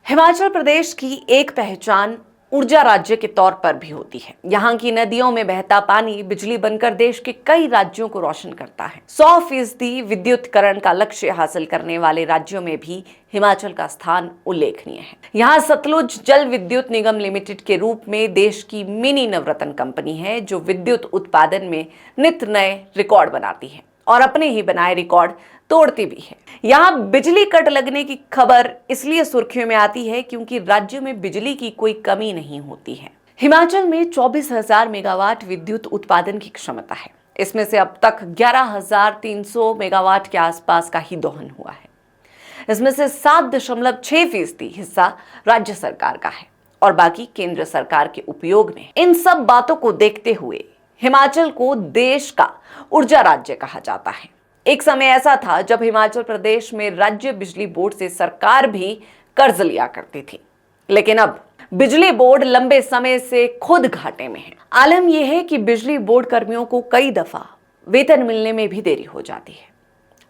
हिमाचल प्रदेश की एक पहचान ऊर्जा राज्य के तौर पर भी होती है। यहाँ की नदियों में बहता पानी बिजली बनकर देश के कई राज्यों को रोशन करता है। 100% विद्युतीकरण का लक्ष्य हासिल करने वाले राज्यों में भी हिमाचल का स्थान उल्लेखनीय है। यहाँ सतलुज जल विद्युत निगम लिमिटेड के रूप में देश की मिनी नवरत्न कंपनी है, जो विद्युत उत्पादन में नित नए रिकॉर्ड बनाती है और अपने ही बनाए रिकॉर्ड तोड़ती भी है। यहाँ बिजली कट लगने की खबर इसलिए सुर्खियों में आती है क्योंकि राज्य में बिजली की कोई कमी नहीं होती है। हिमाचल में 24,000 मेगावाट विद्युत उत्पादन की क्षमता है। इसमें से अब तक 11,300 मेगावाट के आसपास का ही दोहन हुआ है। इसमें से 7.6% हिस्सा राज्य सरकार का है और बाकी केंद्र सरकार के उपयोग में। इन सब बातों को देखते हुए हिमाचल को देश का ऊर्जा राज्य कहा जाता है। एक समय ऐसा था जब हिमाचल प्रदेश में राज्य बिजली बोर्ड से सरकार भी कर्ज लिया करती थी, लेकिन अब बिजली बोर्ड लंबे समय से खुद घाटे में है। आलम यह है कि बिजली बोर्ड कर्मियों को कई दफा वेतन मिलने में भी देरी हो जाती है।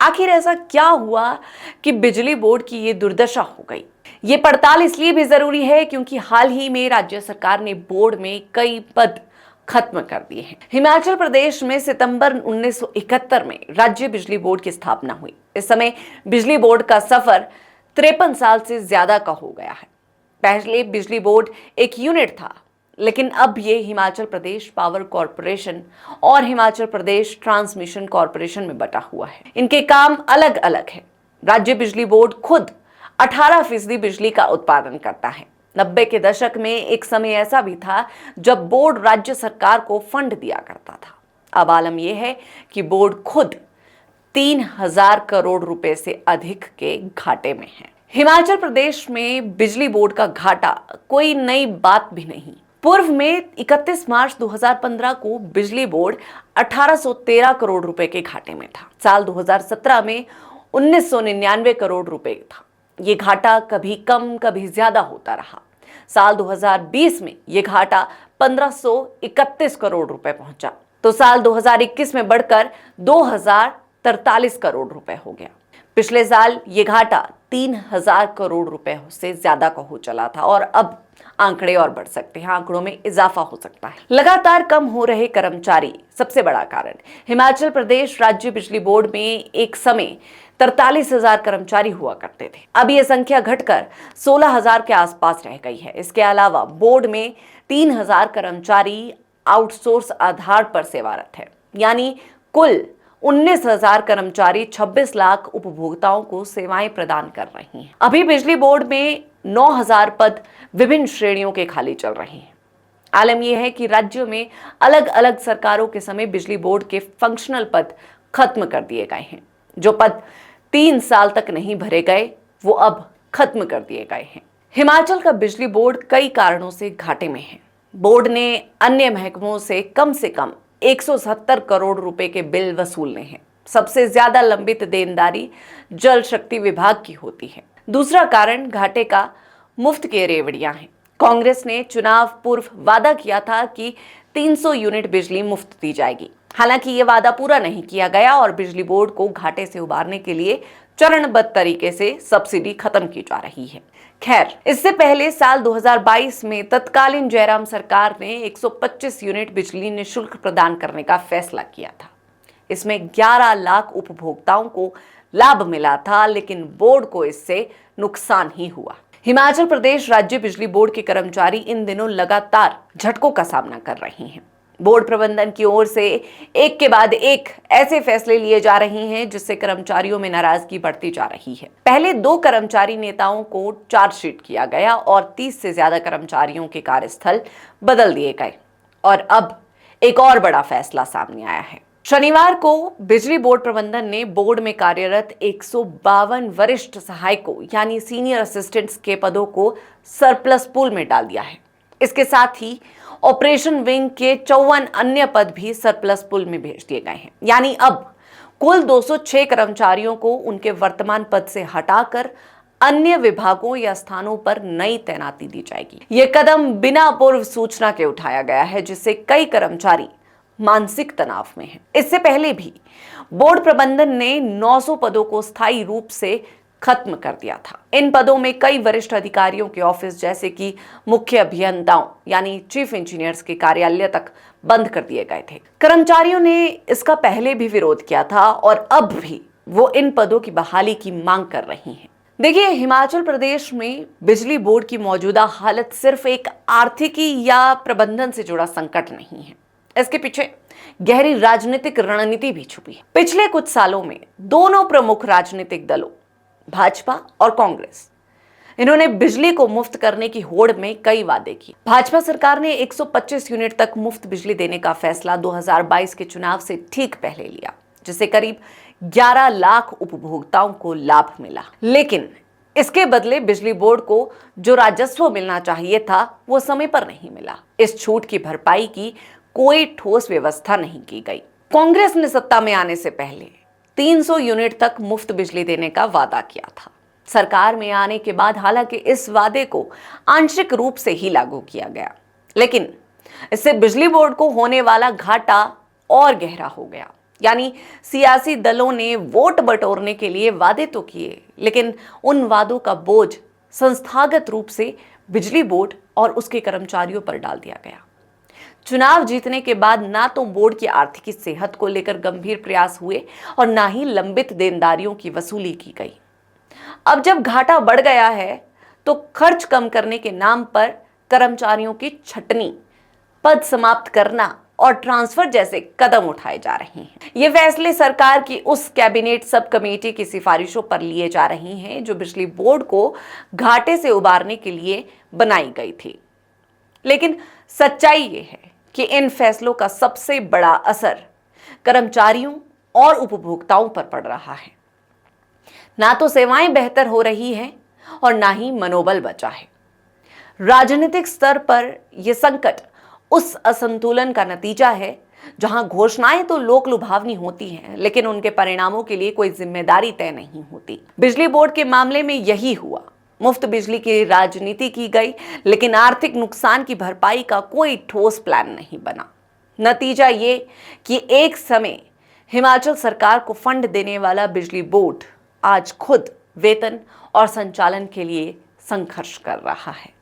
आखिर ऐसा क्या हुआ कि बिजली बोर्ड की ये दुर्दशा हो गई? ये पड़ताल इसलिए भी जरूरी है क्योंकि हाल ही में राज्य सरकार ने बोर्ड में कई पद खत्म कर दिए हैं। हिमाचल प्रदेश में सितंबर 1971 में राज्य बिजली बोर्ड की स्थापना हुई। इस समय बिजली बोर्ड का सफर 53 साल से ज्यादा का हो गया है। पहले बिजली बोर्ड एक यूनिट था, लेकिन अब ये हिमाचल प्रदेश पावर कॉरपोरेशन और हिमाचल प्रदेश ट्रांसमिशन कॉरपोरेशन में बटा हुआ है। इनके काम अलग अलग है। राज्य बिजली बोर्ड खुद 18% बिजली का उत्पादन करता है। 90 के दशक में एक समय ऐसा भी था जब बोर्ड राज्य सरकार को फंड दिया करता था। अब आलम यह है कि बोर्ड खुद 3,000 करोड़ रुपए से अधिक के घाटे में है। हिमाचल प्रदेश में बिजली बोर्ड का घाटा कोई नई बात भी नहीं। पूर्व में 31 मार्च 2015 को बिजली बोर्ड 1813 करोड़ रुपए के घाटे में था। साल 2017 में 1999 करोड़ रुपए था। ये घाटा कभी कम कभी ज्यादा होता रहा। साल 2020 में ये घाटा 1531 करोड़ रुपए पहुंचा, तो साल 2021 में बढ़कर 2043 करोड़ रुपए हो गया। पिछले साल ये घाटा 3,000 करोड़ रुपए से ज्यादा का हो चला था और अब आंकड़े और बढ़ सकते हैं, आंकड़ों में इजाफा हो सकता है। लगातार कम हो रहे कर्मचारी सबसे बड़ा कारण। हिमाचल प्रदेश राज्य बिजली बोर्ड में एक समय 43,000 कर्मचारी हुआ करते थे। अब यह संख्या घटकर 16,000 के आसपास रह गई है। इसके अलावा बोर्ड में 3,000 कर्मचारी आउटसोर्स आधार पर सेवारत है, यानी कुल 19,000 कर्मचारी 26 लाख उपभोक्ताओं को सेवाएं प्रदान कर रही हैं। अभी बिजली बोर्ड में 9,000 पद विभिन्न श्रेणियों के खाली चल रहे हैं। आलम यह है कि राज्यों में अलग अलग सरकारों के समय बिजली बोर्ड के फंक्शनल पद खत्म कर दिए गए हैं। जो पद 3 साल तक नहीं भरे गए, वो अब खत्म कर दिए गए हैं। हिमाचल का बिजली बोर्ड कई कारणों से घाटे में है। बोर्ड ने अन्य महकमों से कम 170 करोड़ रुपए के बिल वसूलने हैं। सबसे ज्यादा लंबित देनदारी जल शक्ति विभाग की होती है। दूसरा कारण घाटे का मुफ्त के रेवड़ियां हैं। कांग्रेस ने चुनाव पूर्व वादा किया था कि 300 यूनिट बिजली मुफ्त दी जाएगी। हालांकि ये वादा पूरा नहीं किया गया और बिजली बोर्ड को घाटे से उबारने के लिए चरणबद्ध तरीके से सब्सिडी खत्म की जा रही है। खैर, इससे पहले साल 2022 में तत्कालीन जयराम सरकार ने 125 यूनिट बिजली निःशुल्क प्रदान करने का फैसला किया था। इसमें 11 लाख उपभोक्ताओं को लाभ मिला था, लेकिन बोर्ड को इससे नुकसान ही हुआ। हिमाचल प्रदेश राज्य बिजली बोर्ड के कर्मचारी इन दिनों लगातार झटकों का सामना कर रहे हैं। बोर्ड प्रबंधन की ओर से एक के बाद एक ऐसे फैसले लिए जा रहे हैं जिससे कर्मचारियों में नाराजगी बढ़ती जा रही है। पहले 2 कर्मचारी नेताओं को चार्जशीट किया गया और 30 से ज्यादा कर्मचारियों के कार्यस्थल बदल दिए गए और अब एक और बड़ा फैसला सामने आया है। शनिवार को बिजली बोर्ड प्रबंधन ने बोर्ड में कार्यरत 152 वरिष्ठ सहायकों यानी सीनियर असिस्टेंट्स के पदों को सरप्लस पूल में डाल दिया है। इसके साथ ही ऑपरेशन विंग के 54 अन्य पद भी सरप्लस पूल में भेज दिए गए हैं। यानी अब कुल 206 कर्मचारियों को उनके वर्तमान पद से हटाकर अन्य विभागों या स्थानों पर नई तैनाती दी जाएगी। यह कदम बिना पूर्व सूचना के उठाया गया है, जिससे कई कर्मचारी मानसिक तनाव में हैं। इससे पहले भी बोर्ड प्रबंधन ने 900 पदों को स्थायी रूप से खत्म कर दिया था। इन पदों में कई वरिष्ठ अधिकारियों के ऑफिस जैसे कि मुख्य अभियंताओं यानी चीफ इंजीनियर्स के कार्यालय तक बंद कर दिए गए थे। कर्मचारियों ने इसका पहले भी विरोध किया था और अब भी वो इन पदों की बहाली की मांग कर रही हैं। देखिए, हिमाचल प्रदेश में बिजली बोर्ड की मौजूदा हालत सिर्फ एक आर्थिकी या प्रबंधन से जुड़ा संकट नहीं है। इसके पीछे गहरी राजनीतिक रणनीति भी छुपी है। पिछले कुछ सालों में दोनों प्रमुख राजनीतिक दलों भाजपा और कांग्रेस, इन्होंने बिजली को मुफ्त करने की होड़ में कई वादे किए। भाजपा सरकार ने 125 यूनिट तक मुफ्त बिजली देने का फैसला 2022 के चुनाव से ठीक पहले लिया, जिससे करीब 11 लाख उपभोक्ताओं को लाभ मिला। लेकिन इसके बदले बिजली बोर्ड को जो राजस्व मिलना चाहिए था वो समय पर नहीं मिला। इस छूट की भरपाई की कोई ठोस व्यवस्था नहीं की गई। कांग्रेस ने सत्ता में आने से पहले 300 यूनिट तक मुफ्त बिजली देने का वादा किया था। सरकार में आने के बाद हालांकि इस वादे को आंशिक रूप से ही लागू किया गया, लेकिन इससे बिजली बोर्ड को होने वाला घाटा और गहरा हो गया। यानी सियासी दलों ने वोट बटोरने के लिए वादे तो किए, लेकिन उन वादों का बोझ संस्थागत रूप से बिजली बोर्ड और उसके कर्मचारियों पर डाल दिया गया। चुनाव जीतने के बाद ना तो बोर्ड की आर्थिक सेहत को लेकर गंभीर प्रयास हुए और ना ही लंबित देनदारियों की वसूली की गई। अब जब घाटा बढ़ गया है तो खर्च कम करने के नाम पर कर्मचारियों की छटनी, पद समाप्त करना और ट्रांसफर जैसे कदम उठाए जा रहे हैं। ये फैसले सरकार की उस कैबिनेट सब कमेटी की सिफारिशों पर लिए जा रहे हैं जो बिजली बोर्ड को घाटे से उबारने के लिए बनाई गई थी। लेकिन सच्चाई ये है कि इन फैसलों का सबसे बड़ा असर कर्मचारियों और उपभोक्ताओं पर पड़ रहा है। ना तो सेवाएं बेहतर हो रही हैं और ना ही मनोबल बचा है। राजनीतिक स्तर पर यह संकट उस असंतुलन का नतीजा है जहां घोषणाएं तो लोक लुभावनी होती हैं, लेकिन उनके परिणामों के लिए कोई जिम्मेदारी तय नहीं होती। बिजली बोर्ड के मामले में यही हुआ। मुफ्त बिजली की राजनीति की गई, लेकिन आर्थिक नुकसान की भरपाई का कोई ठोस प्लान नहीं बना। नतीजा ये कि एक समय हिमाचल सरकार को फंड देने वाला बिजली बोर्ड आज खुद वेतन और संचालन के लिए संघर्ष कर रहा है।